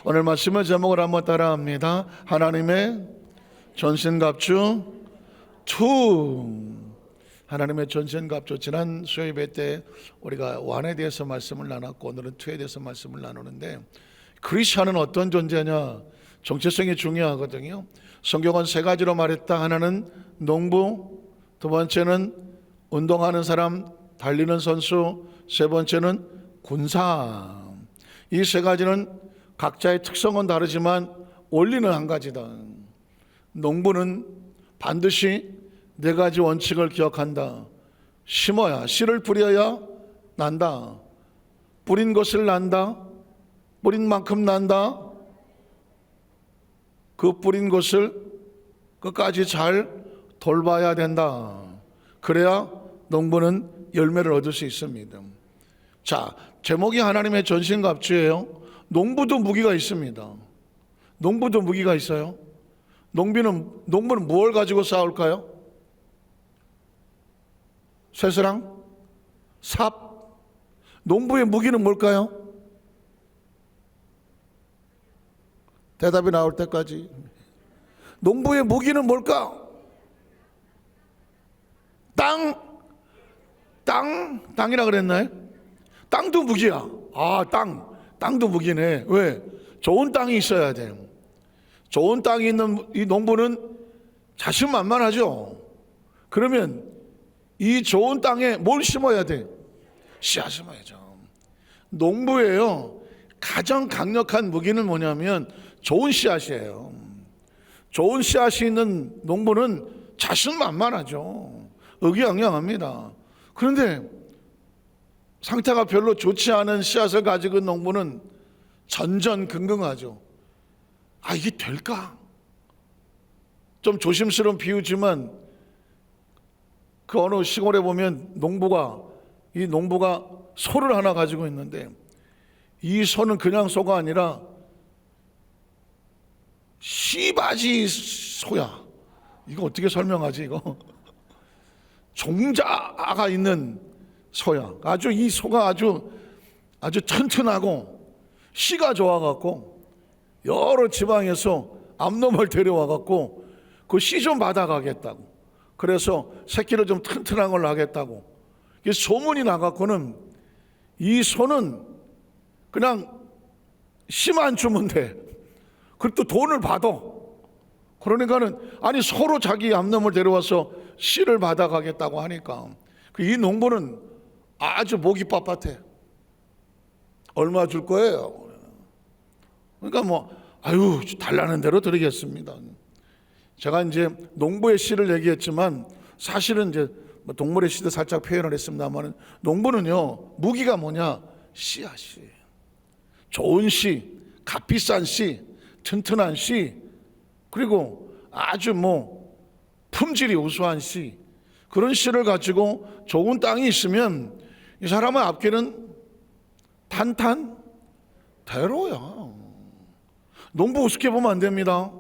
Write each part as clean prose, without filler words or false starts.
오늘 말씀의 제목을 한번 따라합니다. 하나님의 전신갑주 2. 하나님의 전신갑주. 지난 수요예배 때 우리가 1에 대해서 말씀을 나눴고 오늘은 2에 대해서 말씀을 나누는데, 그리스도는 어떤 존재냐? 정체성이 중요하거든요. 성경은 3가지로 말했다. 하나는 농부, 2번째는 운동하는 사람, 달리는 선수, 3번째는 군사. 이 3가지는 각자의 특성은 다르지만 원리는 한 가지다. 농부는 반드시 4가지 원칙을 기억한다. 심어야, 씨를 뿌려야 난다. 뿌린 것을 난다. 뿌린 만큼 난다. 그 뿌린 것을 끝까지 잘 돌봐야 된다. 그래야 농부는 열매를 얻을 수 있습니다. 자, 제목이 하나님의 전신갑주예요. 농부도 무기가 있습니다. 농부도 무기가 있어요. 농부는 무엇을 가지고 싸울까요? 쇠스랑? 삽? 농부의 무기는 뭘까요? 대답이 나올 때까지. 농부의 무기는 뭘까? 땅이라 그랬나요? 땅도 무기야. 땅도 무기네. 왜? 좋은 땅이 있어야 돼요. 좋은 땅이 있는 이 농부는 자신만만하죠. 그러면 이 좋은 땅에 뭘 심어야 돼? 씨앗 심어야죠. 농부예요. 가장 강력한 무기는 뭐냐면 좋은 씨앗이에요. 좋은 씨앗이 있는 농부는 자신만만하죠. 의기양양합니다. 그런데 상태가 별로 좋지 않은 씨앗을 가지고 있는 농부는 전전긍긍하죠. 이게 될까? 좀 조심스러운 비유지만 그 어느 시골에 보면 이 농부가 소를 하나 가지고 있는데, 이 소는 그냥 소가 아니라 씨바지 소야. 이거 어떻게 설명하지 이거? 종자가 있는 소야. 이 소가 아주 튼튼하고 씨가 좋아갖고 여러 지방에서 암놈을 데려와갖고 그 씨 좀 받아가겠다고. 그래서 새끼를 좀 튼튼한 걸 낳겠다고. 소문이 나갖고는 이 소는 그냥 씨만 주면 돼. 그리고 또 돈을 받아. 그러니까는 서로 자기 암놈을 데려와서 씨를 받아가겠다고 하니까 이 농부는 아주 목이 빳빳해. 얼마 줄 거예요? 그러니까 달라는 대로 드리겠습니다. 제가 이제 농부의 씨를 얘기했지만 사실은 이제 동물의 씨도 살짝 표현을 했습니다만, 농부는요 무기가 뭐냐? 씨앗이. 좋은 씨, 값비싼 씨, 튼튼한 씨, 그리고 아주 품질이 우수한 씨, 그런 씨를 가지고 좋은 땅이 있으면 이 사람의 앞길은 탄탄대로야. 농부 우습게 보면 안 됩니다.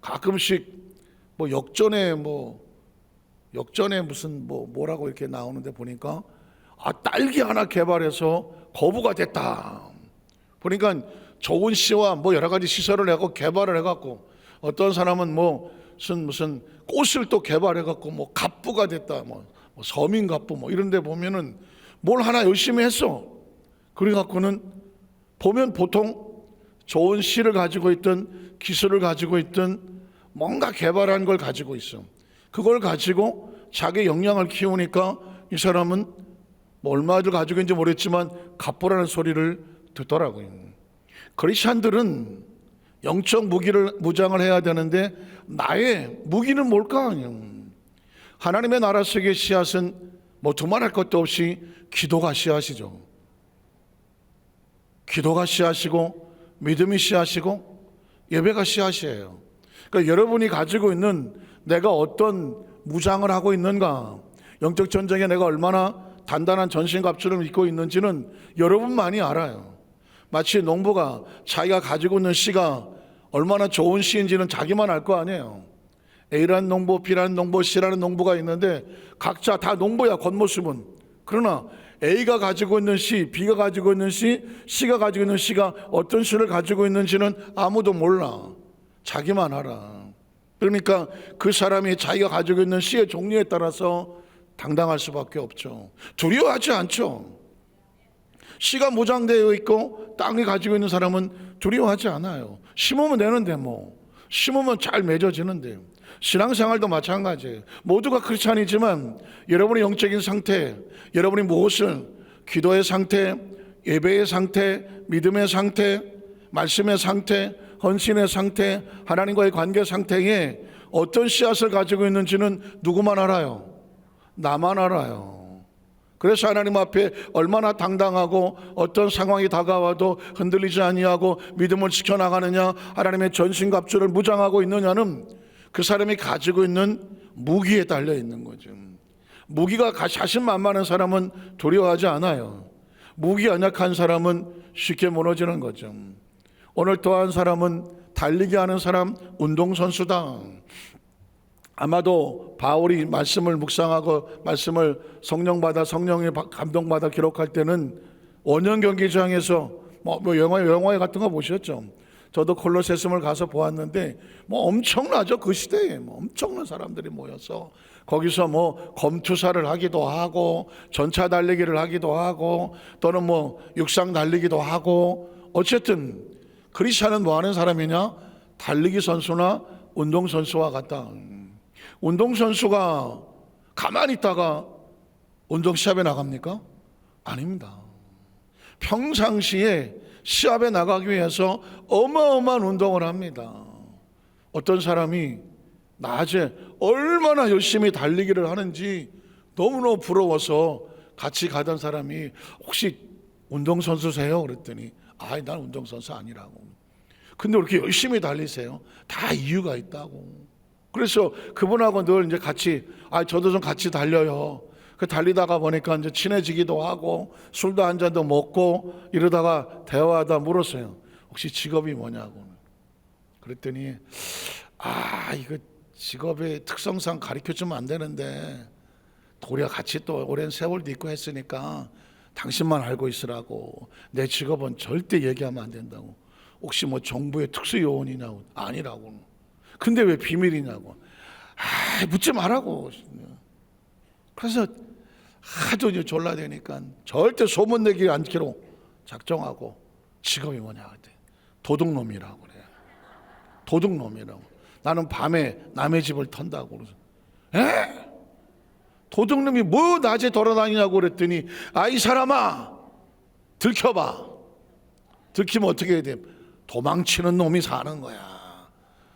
가끔씩 역전에 무슨 뭐라고 이렇게 나오는데 보니까 딸기 하나 개발해서 거부가 됐다. 보니까 좋은 씨와 여러 가지 시설을 해갖고 개발을 해갖고, 어떤 사람은 무슨 꽃을 또 개발해갖고 갑부가 됐다. 서민갑부 이런 데 보면은 뭘 하나 열심히 했어. 그래갖고는 보면 보통 좋은 씨를 가지고 있든 기술을 가지고 있든 뭔가 개발한 걸 가지고 있어. 그걸 가지고 자기 역량을 키우니까 이 사람은 얼마를 가지고 있는지 모르겠지만 갑부라는 소리를 듣더라고요. 크리스찬들은 영적 무장을 해야 되는데 나의 무기는 뭘까? 하나님의 나라 속의 씨앗은 두말할 것도 없이 기도가 씨앗이죠. 기도가 씨앗이고 믿음이 씨앗이고 예배가 씨앗이에요. 그러니까 여러분이 가지고 있는 내가 어떤 무장을 하고 있는가, 영적 전쟁에 내가 얼마나 단단한 전신갑주를 입고 있는지는 여러분만이 알아요. 마치 농부가 자기가 가지고 있는 씨가 얼마나 좋은 씨인지는 자기만 알 거 아니에요. A라는 농부, B라는 농부, C라는 농부가 있는데 각자 다 농부야, 겉모습은. 그러나 A가 가지고 있는 C, B가 가지고 있는 C, C가 가지고 있는 C가 어떤 C를 가지고 있는지는 아무도 몰라. 자기만 알아. 그러니까 그 사람이 자기가 가지고 있는 C의 종류에 따라서 당당할 수밖에 없죠. 두려워하지 않죠. C가 무장되어 있고 땅이 가지고 있는 사람은 두려워하지 않아요. 심으면 되는데 뭐. 심으면 잘 맺어지는데. 신앙생활도 마찬가지예요. 모두가 크리스찬이지만 여러분의 영적인 상태, 여러분이 무엇을 기도의 상태, 예배의 상태, 믿음의 상태, 말씀의 상태, 헌신의 상태, 하나님과의 관계 상태에 어떤 씨앗을 가지고 있는지는 누구만 알아요? 나만 알아요. 그래서 하나님 앞에 얼마나 당당하고 어떤 상황이 다가와도 흔들리지 아니하고 믿음을 지켜나가느냐, 하나님의 전신갑주를 무장하고 있느냐는 그 사람이 가지고 있는 무기에 달려 있는 거죠. 무기가 자신만만한 사람은 두려워하지 않아요. 무기가 연약한 사람은 쉽게 무너지는 거죠. 오늘 또 한 사람은 달리기 하는 사람, 운동선수다. 아마도 바울이 말씀을 묵상하고 말씀을 성령받아 성령의 감동받아 기록할 때는 원형 경기장에서 영화에 같은 거 보셨죠? 저도 콜로세움을 가서 보았는데 엄청나죠. 그 시대에 엄청난 사람들이 모여서 거기서 검투사를 하기도 하고 전차 달리기를 하기도 하고 또는 육상 달리기도 하고, 어쨌든 크리스찬은 뭐 하는 사람이냐? 달리기 선수나 운동 선수와 같다. 운동 선수가 가만히 있다가 운동 시합에 나갑니까? 아닙니다. 평상시에 시합에 나가기 위해서 어마어마한 운동을 합니다. 어떤 사람이 낮에 얼마나 열심히 달리기를 하는지 너무너무 부러워서 같이 가던 사람이 혹시 운동선수세요? 그랬더니 난 운동선수 아니라고. 근데 왜 이렇게 열심히 달리세요? 다 이유가 있다고. 그래서 그분하고 늘 이제 같이 저도 좀 같이 달려요. 그 달리다가 보니까 이제 친해지기도 하고 술도 한 잔도 먹고 이러다가 대화하다 물었어요. 혹시 직업이 뭐냐고. 그랬더니 이거 직업의 특성상 가르쳐주면 안 되는데 우리가 같이 또 오랜 세월도 있고 했으니까 당신만 알고 있으라고. 내 직업은 절대 얘기하면 안 된다고. 혹시 정부의 특수요원이냐고. 아니라고. 근데 왜 비밀이냐고. 묻지 말라고. 그래서 하도 졸라대니까 절대 소문내기 않기로 작정하고 직업이 뭐냐 그래. 도둑놈이라고 그래. 도둑놈이라고. 나는 밤에 남의 집을 턴다고. 그래서 도둑놈이 뭐 낮에 돌아다니냐고 그랬더니 이 사람아 들켜봐. 들키면 어떻게 해야 돼? 도망치는 놈이 사는 거야.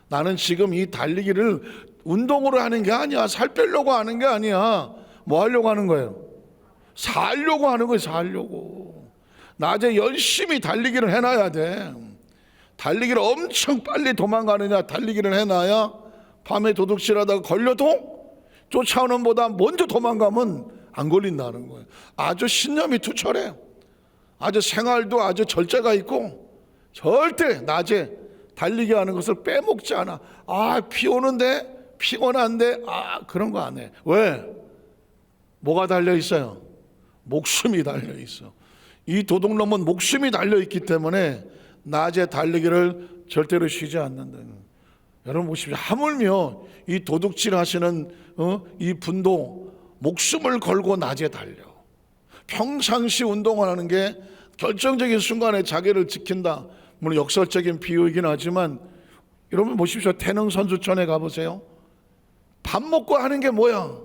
나는 지금 이 달리기를 운동으로 하는 게 아니야. 살 빼려고 하는 게 아니야. 뭐 하려고 하는 거예요? 살려고 하는 거예요. 살려고. 낮에 열심히 달리기를 해놔야 돼. 달리기를 엄청 빨리 도망가느냐, 달리기를 해놔야 밤에 도둑질하다가 걸려도 쫓아오는 보다 먼저 도망가면 안 걸린다는 거예요. 아주 신념이 투철해. 아주 생활도 아주 절제가 있고 절대 낮에 달리기 하는 것을 빼먹지 않아. 비 오는데 피곤한데 그런 거 안 해. 왜? 뭐가 달려 있어요? 목숨이 달려 있어. 이 도둑놈은 목숨이 달려 있기 때문에 낮에 달리기를 절대로 쉬지 않는다. 여러분 보십시오. 하물며 이 도둑질 하시는 이 분도 목숨을 걸고 낮에 달려. 평상시 운동을 하는 게 결정적인 순간에 자기를 지킨다. 물론 역설적인 비유이긴 하지만 여러분 보십시오. 태능 선수촌에 가보세요. 밥 먹고 하는 게 뭐야?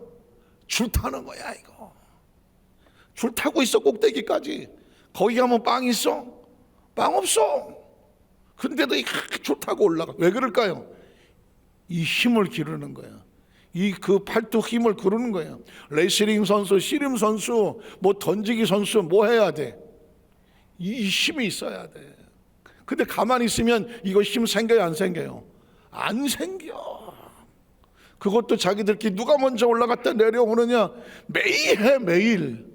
줄 타는 거야 이거. 줄 타고 있어 꼭대기까지. 거기 가면 빵 있어? 빵 없어. 근데도 줄 타고 올라가. 왜 그럴까요? 이 힘을 기르는 거야. 그 팔뚝 힘을 기르는 거야. 레슬링 선수, 씨름 선수, 던지기 선수 해야 돼? 이 힘이 있어야 돼. 근데 가만히 있으면 이거 힘 생겨요, 안 생겨요? 안 생겨. 그것도 자기들끼리 누가 먼저 올라갔다 내려오느냐 매일 해, 매일.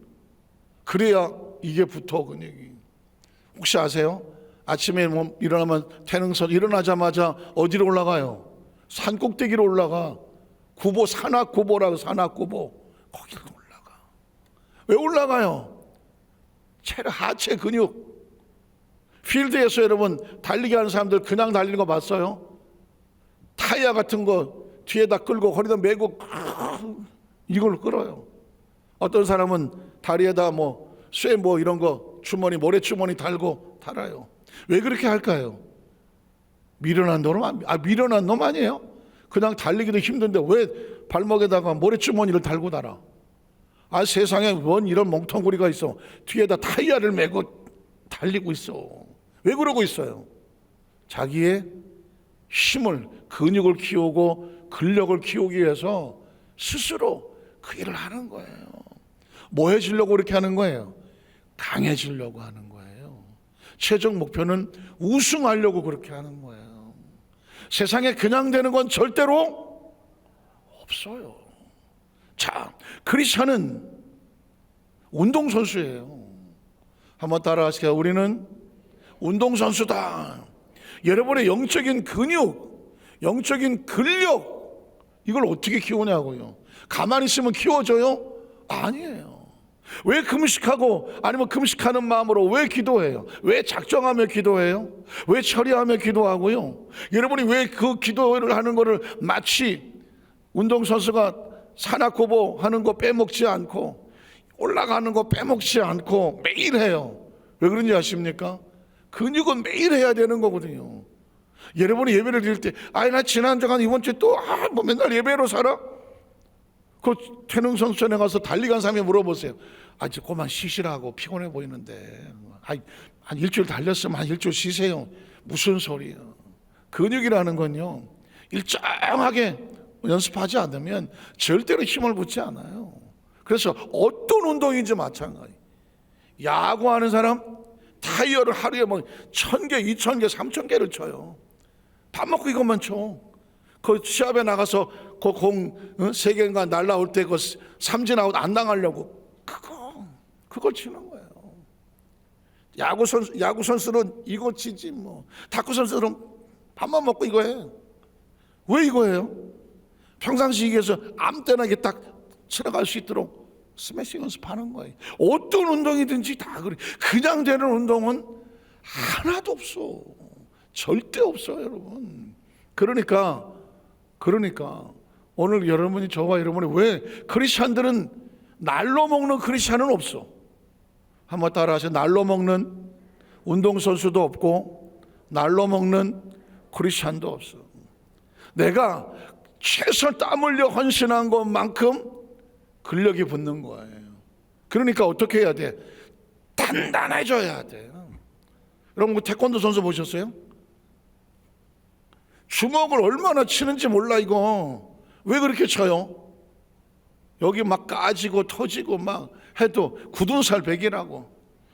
그래야 이게 붙어, 근육이. 혹시 아세요? 아침에 일어나면 태능선 일어나자마자 어디로 올라가요? 산 꼭대기로 올라가. 구보, 산악구보라고. 산악구보. 거기로 올라가. 왜 올라가요? 체력, 하체 근육. 필드에서 여러분 달리기 하는 사람들 그냥 달리는 거 봤어요? 타이어 같은 거 뒤에다 끌고 허리다 메고 이걸 끌어요. 어떤 사람은 다리에다 쇠 이런 거 주머니, 모래주머니 달고 달아요. 왜 그렇게 할까요? 미련한 놈 아니에요? 그냥 달리기도 힘든데 왜 발목에다가 모래주머니를 달고 달아? 세상에 원 이런 멍텅구리가 있어. 뒤에다 타이어를 메고 달리고 있어. 왜 그러고 있어요? 자기의 힘을, 근육을 키우고 근력을 키우기 위해서 스스로 그 일을 하는 거예요. 뭐 해지려고 그렇게 하는 거예요? 강해지려고 하는 거예요. 최종 목표는 우승하려고 그렇게 하는 거예요. 세상에 그냥 되는 건 절대로 없어요. 자, 크리스찬은 운동선수예요. 한번 따라하세요. 우리는 운동선수다. 여러분의 영적인 근육, 영적인 근력, 이걸 어떻게 키우냐고요. 가만히 있으면 키워져요? 아니에요. 왜 금식하고 아니면 금식하는 마음으로 왜 기도해요? 왜 작정하며 기도해요? 왜 처리하며 기도하고요? 여러분이 왜 그 기도를 하는 거를 마치 운동선수가 산악고보 하는 거 빼먹지 않고 올라가는 거 빼먹지 않고 매일 해요. 왜 그런지 아십니까? 근육은 매일 해야 되는 거거든요. 여러분이 예배를 드릴 때 나 지난주간 이번 주에 또 맨날 예배로 살아? 그 태능선수촌에 가서 달리 간 사람이 물어보세요. 이제 그만 쉬시라고, 피곤해 보이는데. 한 일주일 달렸으면 한 일주일 쉬세요. 무슨 소리예요? 근육이라는 건요, 일정하게 연습하지 않으면 절대로 힘을 붙지 않아요. 그래서 어떤 운동인지 마찬가지. 야구하는 사람 타이어를 하루에 1000개, 2000개, 3000개를 쳐요. 밥 먹고 이것만 쳐. 그 시합에 나가서 그 공 3개인가 날라올 때 그 삼진 아웃 안 당하려고 그걸 치는 거예요. 야구 선수는 이거 치지 탁구 선수들은 밥만 먹고 이거 해. 왜 이거 해요? 평상시 얘기해서 아무 때나 이게 딱 들어갈 수 있도록 스매싱 연습하는 거예요. 어떤 운동이든지 다 그래. 그냥 되는 운동은 하나도 없어. 절대 없어요, 여러분. 그러니까 오늘 여러분이, 저와 여러분이, 왜 크리스찬들은 날로 먹는 크리스찬은 없어? 한번 따라하세요. 날로 먹는 운동선수도 없고 날로 먹는 크리스찬도 없어. 내가 최선 땀 흘려 헌신한 것만큼 근력이 붙는 거예요. 그러니까 어떻게 해야 돼? 단단해져야 돼요. 여러분 태권도 선수 보셨어요? 주먹을 얼마나 치는지 몰라. 이거 왜 그렇게 쳐요? 여기 막 까지고 터지고 막 해도 굳은 살 베기라고.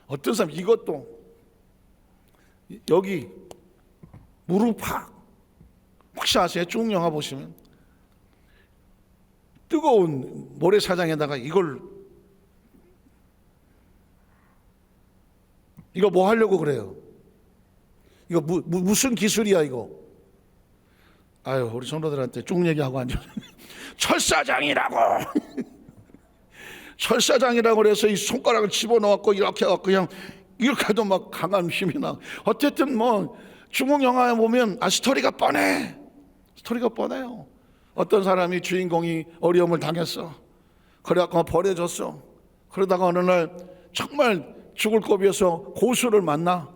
어떤 사람 이것도 여기 무릎 혹시 아세요? 중국 영화 보시면 뜨거운 모래사장에다가 이거 뭐 하려고 그래요? 이거 무슨 기술이야 이거? 우리 성도들한테 쭉 얘기하고 앉아. 철사장이라고. 철사장이라고 그래서 이 손가락을 집어넣었고 이렇게 해갖고 그냥 이렇게 해도 막 강한 힘이 나. 어쨌든 중국 영화에 보면 스토리가 뻔해. 스토리가 뻔해요. 어떤 사람이 주인공이 어려움을 당했어. 그래갖고 버려졌어. 그러다가 어느 날 정말 죽을 고비에서 고수를 만나.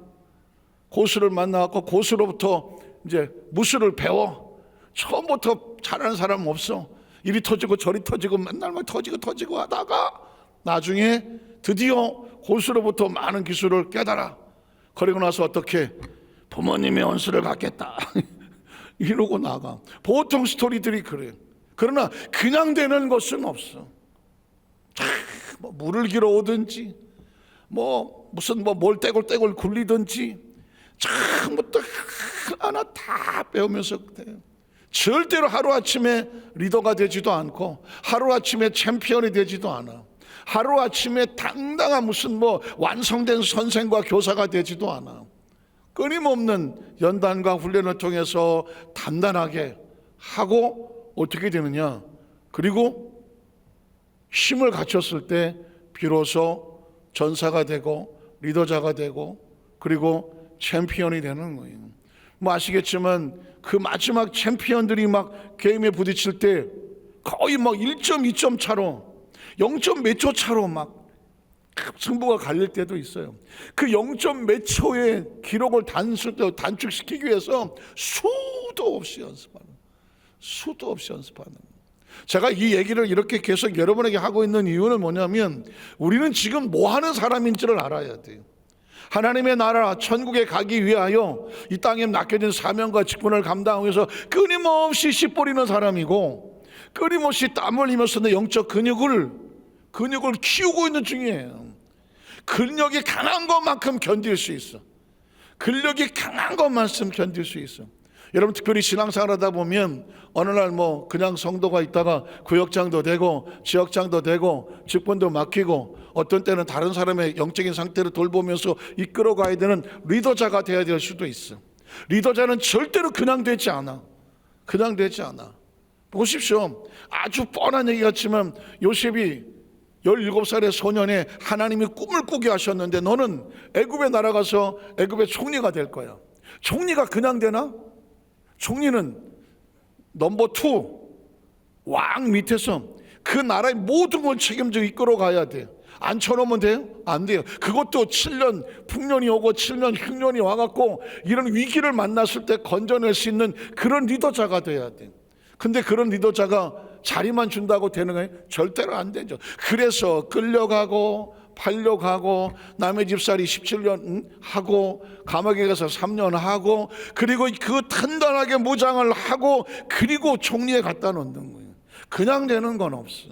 고수를 만나갖고 고수로부터 이제 무술을 배워. 처음부터 잘하는 사람은 없어. 이리 터지고 저리 터지고 맨날 막 터지고 하다가 나중에 드디어 고수로부터 많은 기술을 깨달아. 그리고 나서 어떻게 부모님의 원수를 갚겠다 이러고 나가. 보통 스토리들이 그래. 그러나 그냥 되는 것은 없어. 물을 길어 오든지 무슨 뭘 떼골 굴리든지 처음부터 하나 다 배우면서 돼요. 절대로 하루아침에 리더가 되지도 않고 하루아침에 챔피언이 되지도 않아. 하루아침에 당당한 무슨 완성된 선생과 교사가 되지도 않아. 끊임없는 연단과 훈련을 통해서 단단하게 하고 어떻게 되느냐. 그리고 힘을 갖췄을 때 비로소 전사가 되고 리더자가 되고 그리고 챔피언이 되는 거예요. 뭐 아시겠지만 그 마지막 챔피언들이 막 게임에 부딪힐 때 거의 막 1.2점 차로 0점 몇 초 차로 막 승부가 갈릴 때도 있어요. 그 0점 몇 초의 기록을 단축시키기 위해서 수도 없이 연습하는 제가 이 얘기를 이렇게 계속 여러분에게 하고 있는 이유는 뭐냐면 우리는 지금 뭐 하는 사람인지를 알아야 돼요. 하나님의 나라 천국에 가기 위하여 이 땅에 맡겨진 사명과 직분을 감당하기 위해서 끊임없이 씨 뿌리는 사람이고 끊임없이 땀 흘리면서 내 영적 근육을 키우고 있는 중이에요. 근력이 강한 것만큼 견딜 수 있어. 근력이 강한 것만큼 견딜 수 있어. 여러분 특별히 신앙생활 하다 보면 어느 날 뭐 그냥 성도가 있다가 구역장도 되고 지역장도 되고 직분도 맡기고 어떤 때는 다른 사람의 영적인 상태를 돌보면서 이끌어가야 되는 리더자가 되어야 될 수도 있어. 리더자는 절대로 그냥 되지 않아. 보십시오. 아주 뻔한 얘기 같지만 요셉이 17살의 소년에 하나님이 꿈을 꾸게 하셨는데 너는 애굽에 날아가서 애굽의 총리가 될 거야. 총리가 그냥 되나? 총리는 넘버 2 왕 밑에서 그 나라의 모든 걸 책임지고 이끌어 가야 돼요. 앉혀놓으면 돼요? 안 돼요. 그것도 7년 풍년이 오고 7년 흉년이 와갖고 이런 위기를 만났을 때 건져낼 수 있는 그런 리더자가 돼야 돼요. 근데 그런 리더자가 자리만 준다고 되는 거예요? 절대로 안 되죠. 그래서 끌려가고 팔려가고 남의 집살이 17년 하고 감옥에 가서 3년 하고 그리고 그 단단하게 무장을 하고 그리고 총리에 갖다 놓는 거예요. 그냥 되는 건 없어.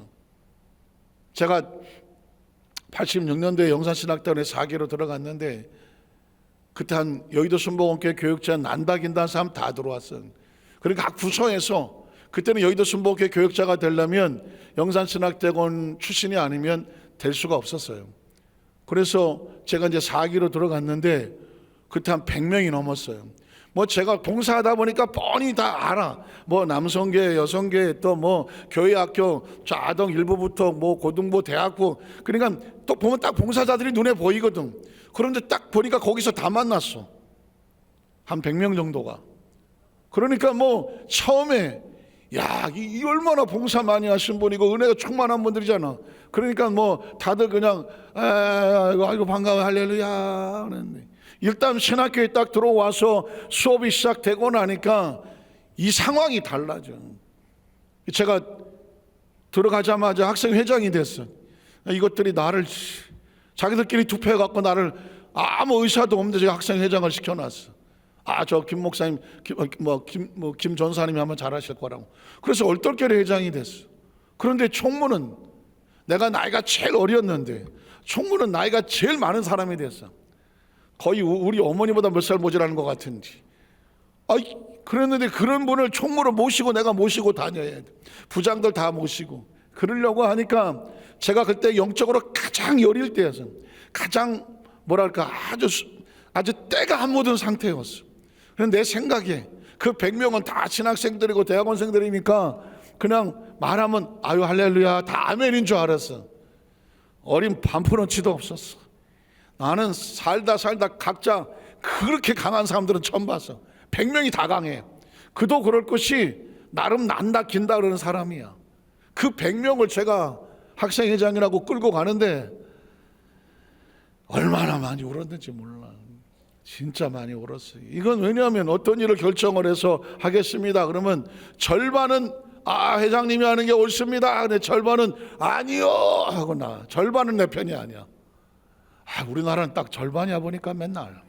제가 86년도에 영산신학단에 4기로 들어갔는데 그때 한 여의도 순복음교회 교육자 난박인단 사람 다 들어왔어요. 그러니까 각 부서에서 그때는 여의도 순복음교회 교육자가 되려면 영산신학대학원 출신이 아니면 될 수가 없었어요. 그래서 제가 이제 4기로 들어갔는데 그때 한 100명이 넘었어요. 뭐 제가 봉사하다 보니까 뻔히 다 알아. 뭐 남성계, 여성계, 또 뭐 교회 학교, 저 아동 일부부터 뭐 고등부, 대학부. 그러니까 또 보면 딱 봉사자들이 눈에 보이거든. 그런데 딱 보니까 거기서 다 만났어. 한 100명 정도가. 그러니까 뭐 처음에 야, 이 얼마나 봉사 많이 하신 분이고 은혜가 충만한 분들이잖아. 그러니까 뭐 다들 그냥 아이고 반가워 할렐루야 그랬는데 일단 신학교에 딱 들어와서 수업이 시작되고 나니까 이 상황이 달라져. 제가 들어가자마자 학생회장이 됐어. 이것들이 나를 자기들끼리 투표해갖고 나를 아무 의사도 없는데 제가 학생회장을 시켜놨어. 저 김 목사님, 김 전사님이 하면 잘하실 거라고. 그래서 얼떨결에 회장이 됐어. 그런데 총무는 내가 나이가 제일 어렸는데 총무는 나이가 제일 많은 사람이 됐어. 거의 우리 어머니보다 몇 살 모자라는 것 같은지. 그랬는데 그런 분을 총무로 모시고 내가 모시고 다녀야 돼. 부장들 다 모시고. 그러려고 하니까 제가 그때 영적으로 가장 여릴 때였어. 가장 뭐랄까 아주 때가 안 묻은 상태였어. 그런데 내 생각에 그 100명은 다 신학생들이고 대학원생들이니까 그냥 말하면 아유 할렐루야 다 아멘인 줄 알았어. 어린 반푼어치도 없었어. 나는 살다 각자 그렇게 강한 사람들은 처음 봤어. 100명이 다 강해. 그도 그럴 것이 나름 난다 긴다 그러는 사람이야. 그 100명을 제가 학생회장이라고 끌고 가는데 얼마나 많이 울었는지 몰라. 진짜 많이 울었어요. 이건 왜냐하면 어떤 일을 결정을 해서 하겠습니다. 그러면 절반은 회장님이 하는 게 옳습니다. 근데 절반은 아니요 하고 절반은 내 편이 아니야. 우리나라는 딱 절반이야 보니까 맨날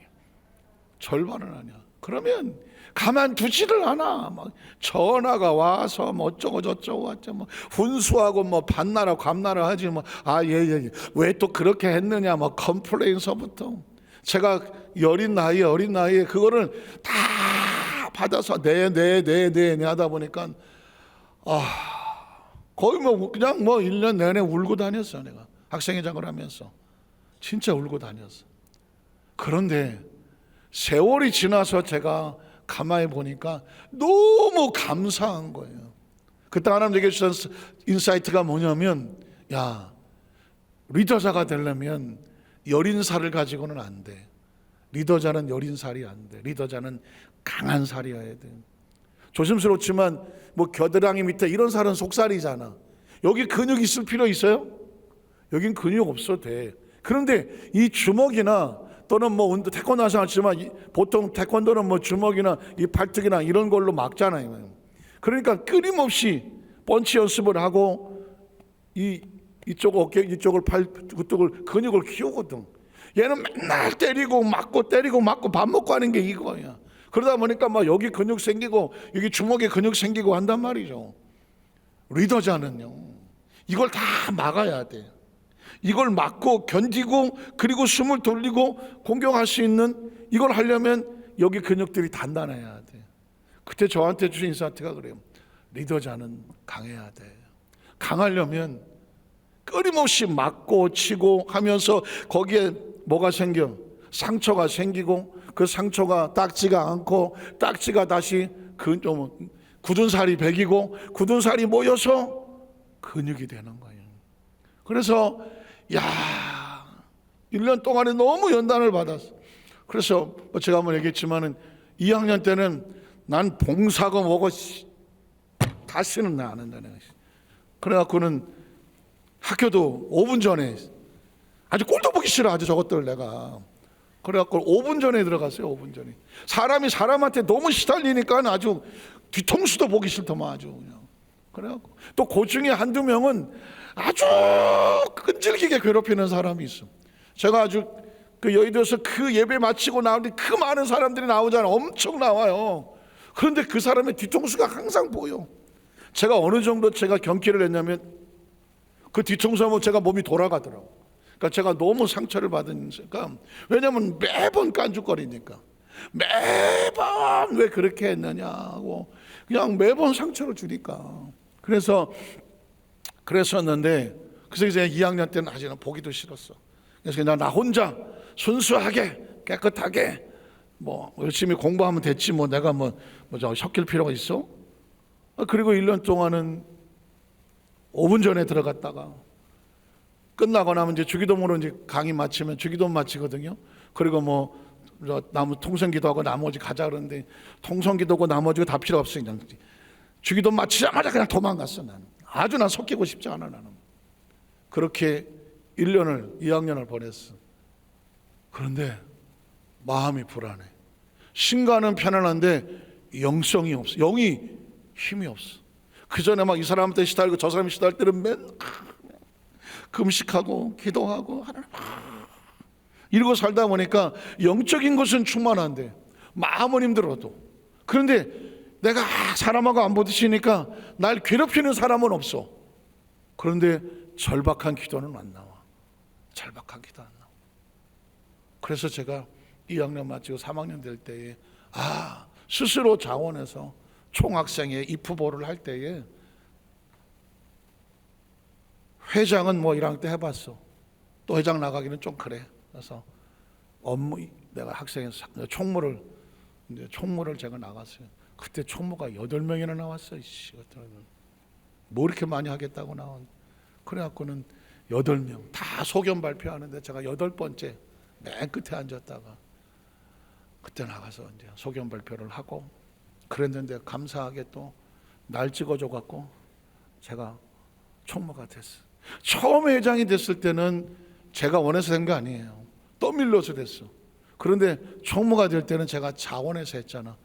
절반은 아니야. 그러면 가만두지를 않아. 막 전화가 와서 뭐 어쩌고 저쩌고 왔죠. 뭐 훈수하고 뭐 반나라 감나라 하지 뭐 예. 왜 또 그렇게 했느냐 뭐 컴플레인서부터. 제가 어린 나이에 그거를 다 받아서 네 하다 보니까 거의 뭐 그냥 뭐 1년 내내 울고 다녔어. 내가 학생회장을 하면서 진짜 울고 다녔어. 그런데 세월이 지나서 제가 가만히 보니까 너무 감사한 거예요. 그때 하나님께 주신 인사이트가 뭐냐면 리더자가 되려면 여린 살을 가지고는 안 돼. 리더자는 여린 살이 안 돼. 리더자는 강한 살이어야 돼. 조심스럽지만 뭐 겨드랑이 밑에 이런 살은 속살이잖아. 여기 근육 있을 필요 있어요? 여긴 근육 없어도 돼. 그런데 이 주먹이나 또는 뭐 태권도 하지만 보통 태권도는 뭐 주먹이나 이 팔뚝이나 이런 걸로 막잖아요. 그러니까 끊임없이 펀치 연습을 하고 이쪽 어깨, 이쪽을 팔, 그쪽을 근육을 키우거든. 얘는 맨날 때리고 맞고 밥 먹고 하는 게 이거야. 그러다 보니까 막 여기 근육 생기고 여기 주먹에 근육 생기고 한단 말이죠. 리더자는요, 이걸 다 막아야 돼. 이걸 막고 견디고 그리고 숨을 돌리고 공격할 수 있는 이걸 하려면 여기 근육들이 단단해야 돼. 그때 저한테 주신 인사이트가 그래요. 리더자는 강해야 돼. 강하려면 끊임없이 맞고 치고 하면서 거기에 뭐가 생겨? 상처가 생기고 그 상처가 닦지가 않고 닦지가 다시 좀 굳은 살이 배기고 굳은 살이 모여서 근육이 되는 거예요. 그래서 1년 동안에 너무 연단을 받았어. 그래서 제가 한번 얘기했지만은 2학년 때는 난 봉사고 뭐고 다시는 나 안 한다 내가. 그래갖고는 학교도 5분 전에 아주 꼴도 보기 싫어 아주 저것들 내가. 그래갖고 5분 전에 들어갔어요. 5분 전에. 사람이 사람한테 너무 시달리니까 아주 뒤통수도 보기 싫더만 아주 그냥. 그래갖고 또 그 중에 한두 명은 아주 끈질기게 괴롭히는 사람이 있어. 제가 아주 그 여의도에서 그 예배 마치고 나오는데 그 많은 사람들이 나오잖아. 엄청 나와요. 그런데 그 사람의 뒤통수가 항상 보여. 제가 어느 정도 제가 경기를 했냐면 그 뒤통수하면 제가 몸이 돌아가더라고. 그러니까 제가 너무 상처를 받으니까. 왜냐하면 매번 깐죽거리니까. 매번 왜 그렇게 했느냐고 그냥 매번 상처를 주니까. 그랬었는데 그래서 이제 2학년 때는 아직은 보기도 싫었어. 그래서 그냥 나 혼자 순수하게 깨끗하게 뭐 열심히 공부하면 됐지 뭐 내가 저 섞일 필요가 있어? 그리고 1년 동안은 5분 전에 들어갔다가 끝나고 나면 이제 주기도문으로 이제 강의 마치면 주기도문 마치거든요. 그리고 뭐 통성기도하고 나머지 가자 그러는데 통성기도고 나머지가 다 필요 없어. 그냥 주기도문 마치자마자 그냥 도망갔어. 나는 아주 난 섞이고 싶지 않아. 나는 그렇게 2학년을 보냈어. 그런데 마음이 불안해. 신간은 편안한데 영성이 없어. 영이 힘이 없어. 그 전에 막 이 사람한테 시달리고 저 사람이 시달릴 때는 맨 금식하고 기도하고 하나님 이러고 살다 보니까 영적인 것은 충만한데 마음은 힘들어도. 그런데 내가 사람하고 안 부딪히니까 날 괴롭히는 사람은 없어. 그런데 절박한 기도는 안 나와. 절박한 기도 안 나와. 그래서 제가 2학년 마치고 3학년 될 때에 스스로 자원해서 총학생회 입후보를 할 때에 회장은 뭐 1학년 때 해봤어. 또 회장 나가기는 좀 그래. 그래서 내가 학생회에서 총무를 제가 나갔어요. 그때 총무가 8명이나 나왔어. 뭐 이렇게 많이 하겠다고 나온. 그래갖고는 8명 다 소견 발표하는데 제가 8번째 맨 끝에 앉았다가 그때 나가서 이제 소견 발표를 하고 그랬는데 감사하게 또 날 찍어줘갖고 제가 총무가 됐어. 처음에 회장이 됐을 때는 제가 원해서 된 거 아니에요. 떠밀려서 됐어. 그런데 총무가 될 때는 제가 자원해서 했잖아.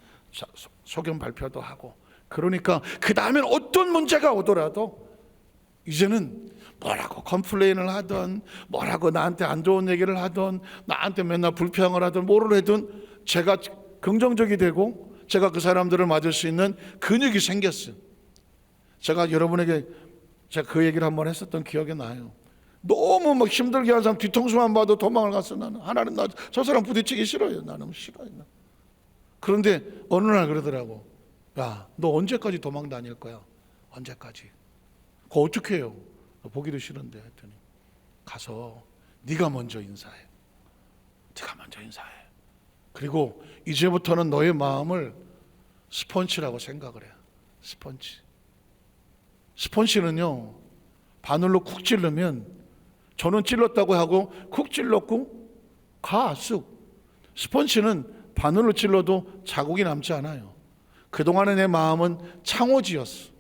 소견 발표도 하고. 그러니까 그 다음엔 어떤 문제가 오더라도 이제는 뭐라고 컴플레인을 하든 뭐라고 나한테 안 좋은 얘기를 하든 나한테 맨날 불평을 하든 뭐를 하든 제가 긍정적이 되고 제가 그 사람들을 맞을 수 있는 근육이 생겼어요. 제가 여러분에게 제가 그 얘기를 한번 했었던 기억이 나요. 너무 막 힘들게 하는 사람 뒤통수만 봐도 도망을 갔어. 나는 하나님 저 사람 부딪히기 싫어요. 나는 싫어요. 그런데 어느 날 그러더라고. 야, 너 언제까지 도망 다닐 거야? 언제까지? 그거 어떻게 해요? 보기도 싫은데 했더니 가서 네가 먼저 인사해. 네가 먼저 인사해. 그리고 이제부터는 너의 마음을 스펀지라고 생각을 해. 스펀지는요 바늘로 쿡 찌르면 저는 찔렀다고 하고 쿡 찔렀고 가 쑥. 스펀지는 바늘로 찔러도 자국이 남지 않아요. 그동안에 내 마음은 창호지였어.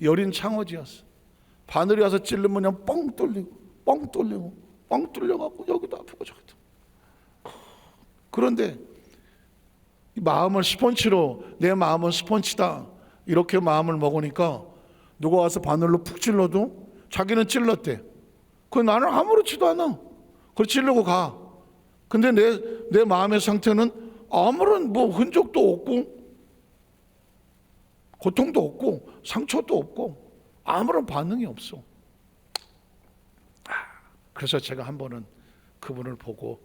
여린 창호지였어. 바늘이 와서 찔르면 그냥 뻥 뚫리고 뻥 뚫리고 뻥 뚫려갖고 여기도 아프고 저기도. 그런데 이 마음을 스펀지로, 내 마음은 스펀지다, 이렇게 마음을 먹으니까 누가 와서 바늘로 푹 찔러도 자기는 찔렀대. 그 나는 아무렇지도 않아. 그걸 찔르고 가. 근데 내 마음의 상태는 아무런 뭐 흔적도 없고 고통도 없고 상처도 없고 아무런 반응이 없어. 그래서 제가 한 번은 그분을 보고,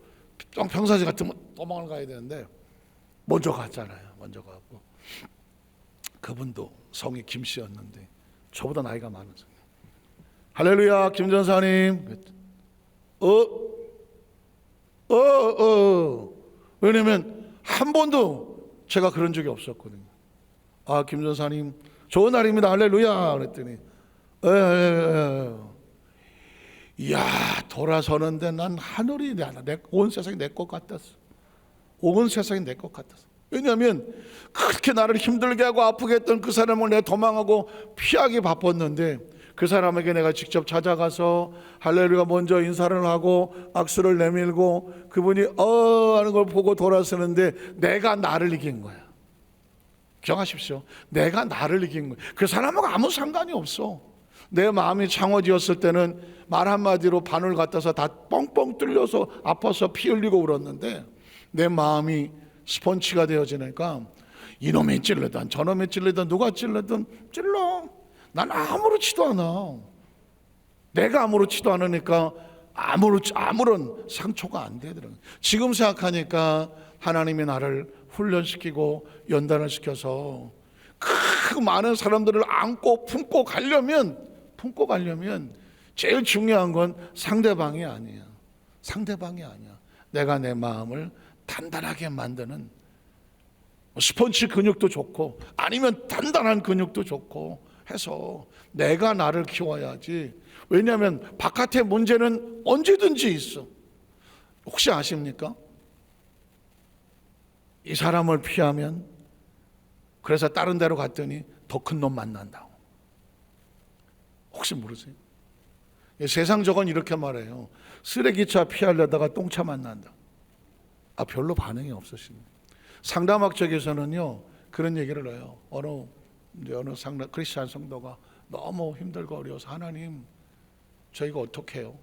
평상시 같으면 도망을 가야 되는데 먼저 갔잖아요. 먼저 가고, 그분도 성이 김 씨였는데 저보다 나이가 많은 성. 할렐루야, 김 전사님. 왜냐면 한 번도 제가 그런 적이 없었거든요. 아, 김 전사님 좋은 날입니다. 할렐루야. 그랬더니 이야, 돌아서는데 난 하늘이 온 세상이 내 것 같았어. 온 세상이 내 것 같았어. 왜냐하면 그렇게 나를 힘들게 하고 아프게 했던 그 사람을 내가 도망하고 피하기 바빴는데, 그 사람에게 내가 직접 찾아가서 할렐루야 먼저 인사를 하고 악수를 내밀고 그분이 하는 걸 보고 돌아서는데 내가 나를 이긴 거야. 기억하십시오. 내가 나를 이긴 거야. 그 사람하고 아무 상관이 없어. 내 마음이 창호지었을 때는 말 한마디로 바늘 갖다서 다 뻥뻥 뚫려서 아파서 피 흘리고 울었는데, 내 마음이 스펀지가 되어지니까 이놈이 찔르든 저놈이 찔르든 누가 찔르든 찔러. 난 아무렇지도 않아. 내가 아무렇지도 않으니까 아무런 상처가 안 되더라고요. 지금 생각하니까 하나님이 나를 훈련시키고 연단을 시켜서 그 많은 사람들을 안고 품고 가려면 제일 중요한 건 상대방이 아니야. 상대방이 아니야. 내가 내 마음을 단단하게 만드는, 스펀지 근육도 좋고 아니면 단단한 근육도 좋고 해서 내가 나를 키워야지. 왜냐하면 바깥의 문제는 언제든지 있어. 혹시 아십니까? 이 사람을 피하면, 그래서 다른 데로 갔더니 더 큰 놈 만난다고. 혹시 모르세요? 세상적은 이렇게 말해요. 쓰레기차 피하려다가 똥차 만난다. 별로 반응이 없으십니다. 상담학적에서는요 그런 얘기를 해요. 어느 크리스찬 성도가 너무 힘들고 어려워서, 하나님 저희가 어떻게 해요?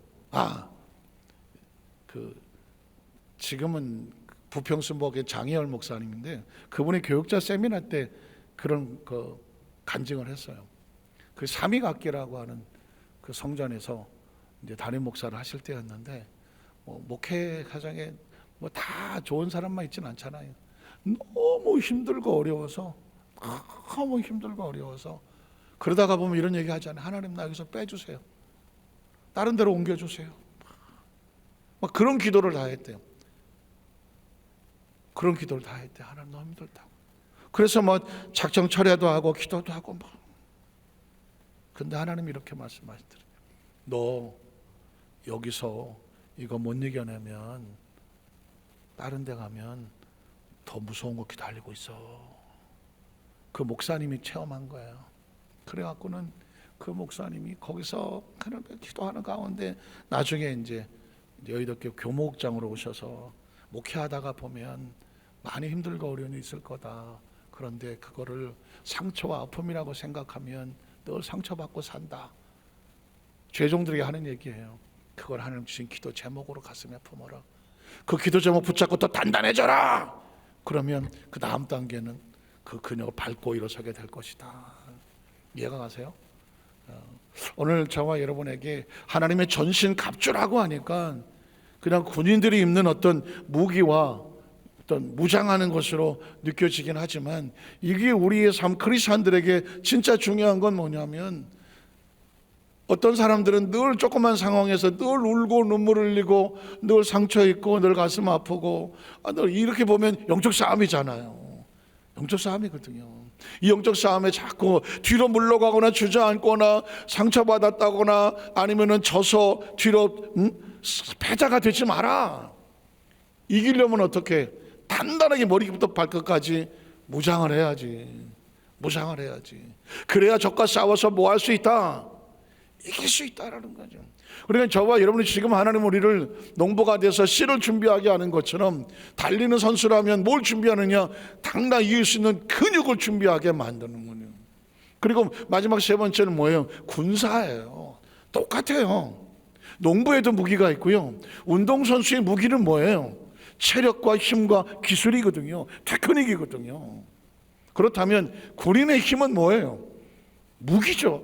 지금은 부평순복의 장희열 목사님인데, 그분이 교육자 세미나 때 그런 간증을 했어요. 그 삼위각기라고 하는 그 성전에서 이제 담임 목사를 하실 때였는데, 목회 사장에 다 좋은 사람만 있지는 않잖아요. 너무 힘들고 어려워서, 그러다가 보면 이런 얘기 하잖아요. 하나님 나 여기서 빼주세요. 다른 데로 옮겨주세요. 그런 기도를 다 했대요. 하나님 너무 힘들다고. 그래서 작정 철회도 하고 기도도 하고 근데 하나님 이렇게 말씀하시더래요. 너 여기서 이거 못 이겨내면 다른 데 가면 더 무서운 거 기다리고 있어. 그 목사님이 체험한 거예요. 그래갖고는 그 목사님이 거기서 기도하는 가운데 나중에 이제 여의도교 교목장으로 오셔서 목회하다가 보면 많이 힘들고 어려움이 있을 거다. 그런데 그거를 상처와 아픔이라고 생각하면 늘 상처받고 산다. 죄종들에게 하는 얘기예요. 그걸 하나님 주신 기도 제목으로 가슴에 품어라. 그 기도 제목 붙잡고 또 단단해져라. 그러면 그 다음 단계는 그 근육을 밟고 일어서게 될 것이다. 이해가 가세요? 오늘 저와 여러분에게 하나님의 전신 갑주라고 하니까 그냥 군인들이 입는 어떤 무기와 어떤 무장하는 것으로 느껴지긴 하지만, 이게 우리의 삶 크리스천들에게 진짜 중요한 건 뭐냐면, 어떤 사람들은 늘 조그만 상황에서 늘 울고 눈물 흘리고 늘 상처 있고 늘 가슴 아프고 늘 이렇게 보면 영적 싸움이잖아요. 영적 싸움이거든요. 이 영적 싸움에 자꾸 뒤로 물러가거나 주저앉거나 상처받았다거나 아니면은 져서 뒤로 패자가 되지 마라. 이기려면 어떻게? 단단하게 머리부터 발끝까지 무장을 해야지. 무장을 해야지. 그래야 적과 싸워서 뭐 할 수 있다? 이길 수 있다라는 거죠. 그러니까 저와 여러분이 지금 하나님 우리를 농부가 돼서 씨를 준비하게 하는 것처럼 달리는 선수라면 뭘 준비하느냐? 당당 이길 수 있는 근육을 준비하게 만드는군요. 그리고 마지막 세 번째는 뭐예요? 군사예요. 똑같아요. 농부에도 무기가 있고요. 운동선수의 무기는 뭐예요? 체력과 힘과 기술이거든요. 테크닉이거든요. 그렇다면 군인의 힘은 뭐예요? 무기죠.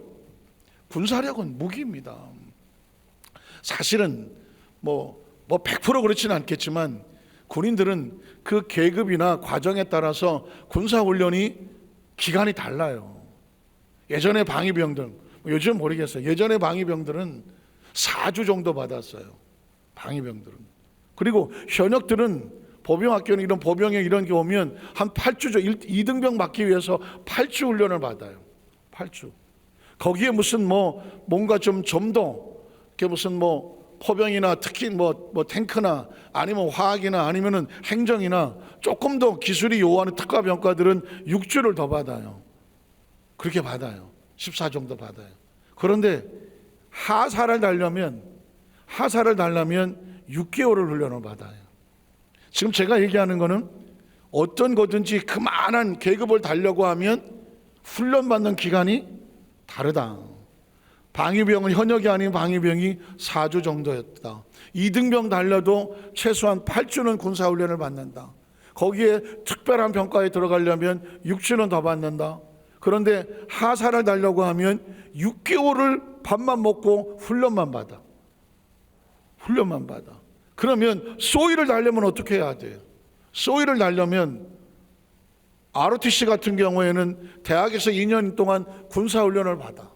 군사력은 무기입니다. 사실은 뭐 100% 그렇지는 않겠지만 군인들은 그 계급이나 과정에 따라서 군사훈련이 기간이 달라요. 예전에 방위병들, 요즘 모르겠어요. 예전에 방위병들은 4주 정도 받았어요. 방위병들은. 그리고 현역들은 보병학교는 이런 보병에 이런 게 오면 한 8주죠. 2등병 받기 위해서 8주 훈련을 받아요. 8주. 거기에 무슨 뭔가 좀 더 무슨 포병이나 특히 탱크나 아니면 화학이나 아니면은 행정이나 조금 더 기술이 요하는 특가 병과들은 6주를 더 받아요. 그렇게 받아요. 14 정도 받아요. 그런데 하사를 달려면 6개월을 훈련을 받아요. 지금 제가 얘기하는 거는 어떤 거든지 그만한 계급을 달려고 하면 훈련받는 기간이 다르다. 방위병은 현역이 아닌 방위병이 4주 정도였다. 2등병 달려도 최소한 8주는 군사훈련을 받는다. 거기에 특별한 병과에 들어가려면 6주는 더 받는다. 그런데 하사를 달려고 하면 6개월을 밥만 먹고 훈련만 받아. 훈련만 받아. 그러면 소위를 달려면 어떻게 해야 돼요? 소위를 달려면 ROTC 같은 경우에는 대학에서 2년 동안 군사훈련을 받아.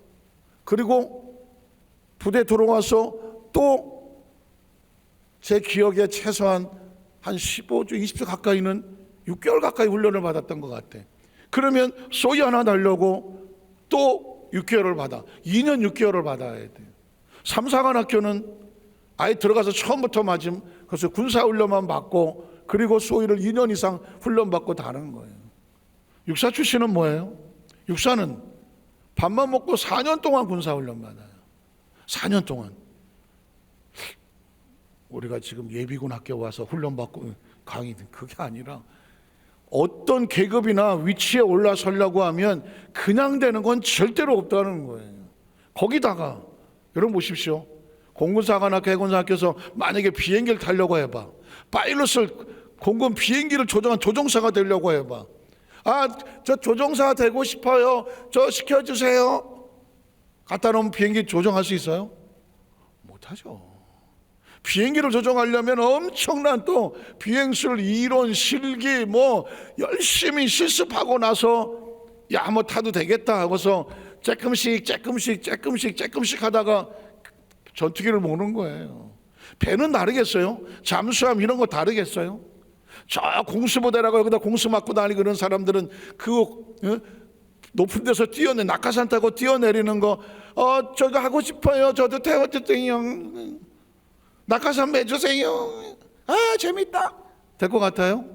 그리고 부대 들어와서 또 제 기억에 최소한 한 15주, 20주 가까이는 6개월 가까이 훈련을 받았던 것 같아. 그러면 소위 하나 달려고 또 6개월을 받아. 2년 6개월을 받아야 돼. 3, 4관 학교는 아예 들어가서 처음부터 맞으면 그래서 군사훈련만 받고 그리고 소위를 2년 이상 훈련받고 다는 거예요. 육사 출신은 뭐예요? 육사는 밥만 먹고 4년 동안 군사훈련 받아요. 4년 동안. 우리가 지금 예비군 학교 와서 훈련받고 강의 그게 아니라 어떤 계급이나 위치에 올라서려고 하면 그냥 되는 건 절대로 없다는 거예요. 거기다가 여러분 보십시오. 공군사관학교, 해군사학교에서 만약에 비행기를 타려고 해봐. 파일럿을 공군 비행기를 조종한 조종사가 되려고 해봐. 저 조종사 되고 싶어요. 저 시켜주세요. 갖다 놓으면 비행기 조종할 수 있어요? 못하죠. 비행기를 조종하려면 엄청난 또 비행술 이론, 실기 열심히 실습하고 나서 타도 되겠다 하고서 조금씩 하다가 전투기를 모는 거예요. 배는 다르겠어요? 잠수함 이런 거 다르겠어요? 저 공수부대라고 여기다 공수 맞고 다니고 그런 사람들은 높은 데서 낙하산 타고 뛰어내리는 거 저도 하고 싶어요. 저도 태워주세요. 낙하산 매주세요. 재밌다. 될 것 같아요?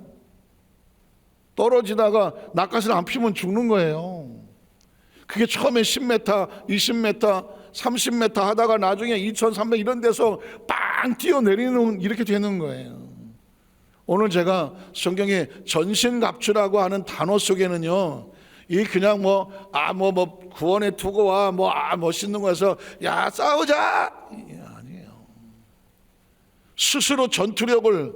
떨어지다가 낙하산 안 피면 죽는 거예요. 그게 처음에 10m, 20m, 30m 하다가 나중에 2300 이런 데서 빵 뛰어내리는 이렇게 되는 거예요. 오늘 제가 성경에 전신갑주라고 하는 단어 속에는요, 이 그냥 구원에 두고 와 멋있는 거에서 싸우자 아니에요. 스스로 전투력을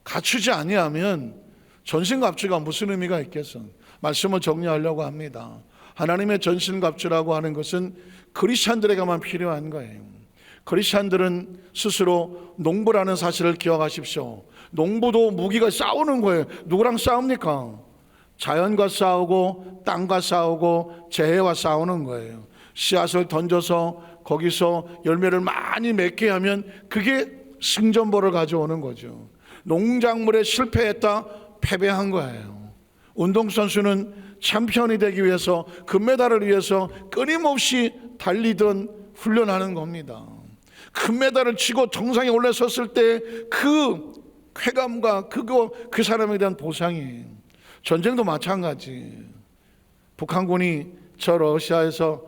갖추지 아니하면 전신갑주가 무슨 의미가 있겠어? 말씀을 정리하려고 합니다. 하나님의 전신갑주라고 하는 것은 크리스찬들에게만 필요한 거예요. 크리스찬들은 스스로 농부라는 사실을 기억하십시오. 농부도 무기가 싸우는 거예요. 누구랑 싸웁니까? 자연과 싸우고 땅과 싸우고 재해와 싸우는 거예요. 씨앗을 던져서 거기서 열매를 많이 맺게 하면 그게 승전보를 가져오는 거죠. 농작물에 실패했다, 패배한 거예요. 운동선수는 챔피언이 되기 위해서, 금메달을 위해서 끊임없이 달리던 훈련하는 겁니다. 금메달을 치고 정상에 올라섰을 때 그 쾌감과 그 사람에 대한 보상이, 전쟁도 마찬가지. 북한군이 저 러시아에서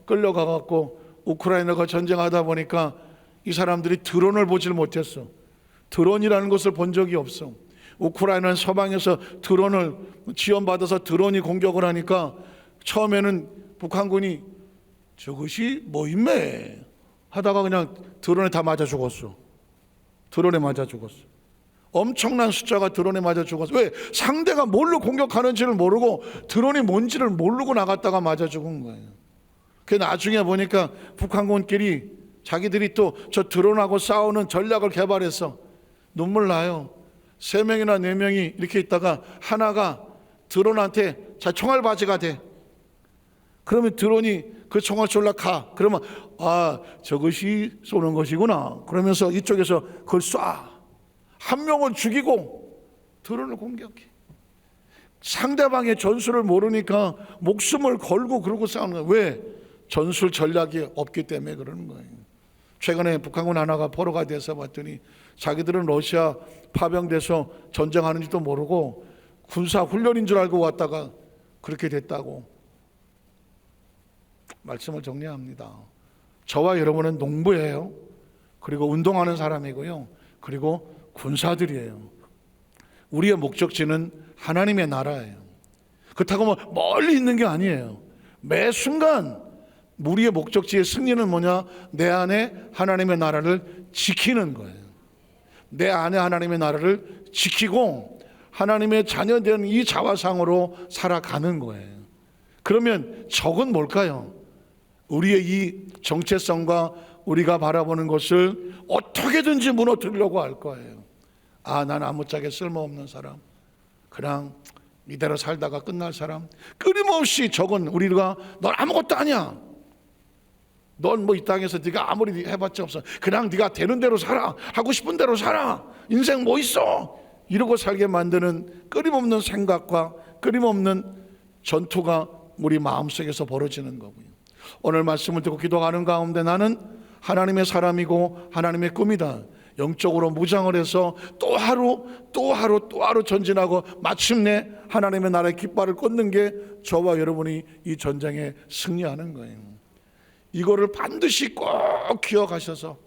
끌려가 갖고 우크라이나가 전쟁하다 보니까 이 사람들이 드론을 보질 못했어. 드론이라는 것을 본 적이 없어. 우크라이나는 서방에서 드론을 지원받아서 드론이 공격을 하니까 처음에는 북한군이 저것이 뭐 임매 하다가 그냥 드론에 다 맞아 죽었어. 드론에 맞아 죽었어. 엄청난 숫자가 드론에 맞아 죽었어. 왜? 상대가 뭘로 공격하는지를 모르고 드론이 뭔지를 모르고 나갔다가 맞아 죽은 거예요. 그 나중에 보니까 북한군끼리 자기들이 또 저 드론하고 싸우는 전략을 개발해서 눈물 나요. 3명이나 4명이 이렇게 있다가 하나가 드론한테 자 총알 바지가 돼. 그러면 드론이 그 총알 쏠라 가. 그러면 아 저것이 쏘는 것이구나. 그러면서 이쪽에서 그걸 쏴. 한 명을 죽이고 드론을 공격해. 상대방의 전술을 모르니까 목숨을 걸고 그러고 싸우는 거예요. 왜? 전술 전략이 없기 때문에 그러는 거예요. 최근에 북한군 하나가 포로가 돼서 봤더니 자기들은 러시아 파병돼서 전쟁하는지도 모르고 군사 훈련인 줄 알고 왔다가 그렇게 됐다고. 말씀을 정리합니다. 저와 여러분은 농부예요. 그리고 운동하는 사람이고요. 그리고 군사들이에요. 우리의 목적지는 하나님의 나라예요. 그렇다고 뭐 멀리 있는 게 아니에요. 매 순간 우리의 목적지의 승리는 뭐냐? 내 안에 하나님의 나라를 지키는 거예요. 내 안에 하나님의 나라를 지키고 하나님의 자녀된 이 자화상으로 살아가는 거예요. 그러면 적은 뭘까요? 우리의 이 정체성과 우리가 바라보는 것을 어떻게든지 무너뜨리려고 할 거예요. 아, 난 아무짝에 쓸모없는 사람, 그냥 이대로 살다가 끝날 사람. 끊임없이 적은 우리가 넌 아무것도 아니야. 넌 뭐 이 땅에서 네가 아무리 해봤자 없어. 그냥 네가 되는 대로 살아. 하고 싶은 대로 살아. 인생 뭐 있어. 이러고 살게 만드는 끊임없는 생각과 끊임없는 전투가 우리 마음속에서 벌어지는 거고요. 오늘 말씀을 듣고 기도하는 가운데 나는 하나님의 사람이고 하나님의 꿈이다. 영적으로 무장을 해서 또 하루 전진하고 마침내 하나님의 나라의 깃발을 꽂는 게 저와 여러분이 이 전쟁에 승리하는 거예요. 이거를 반드시 꼭 기억하셔서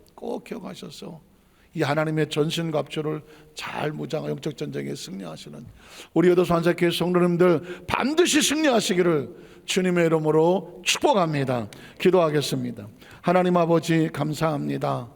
이 하나님의 전신갑주를 잘 무장하여 영적 전쟁에 승리하시는 우리 여도소 한사교회 성도님들 반드시 승리하시기를 주님의 이름으로 축복합니다. 기도하겠습니다. 하나님 아버지 감사합니다.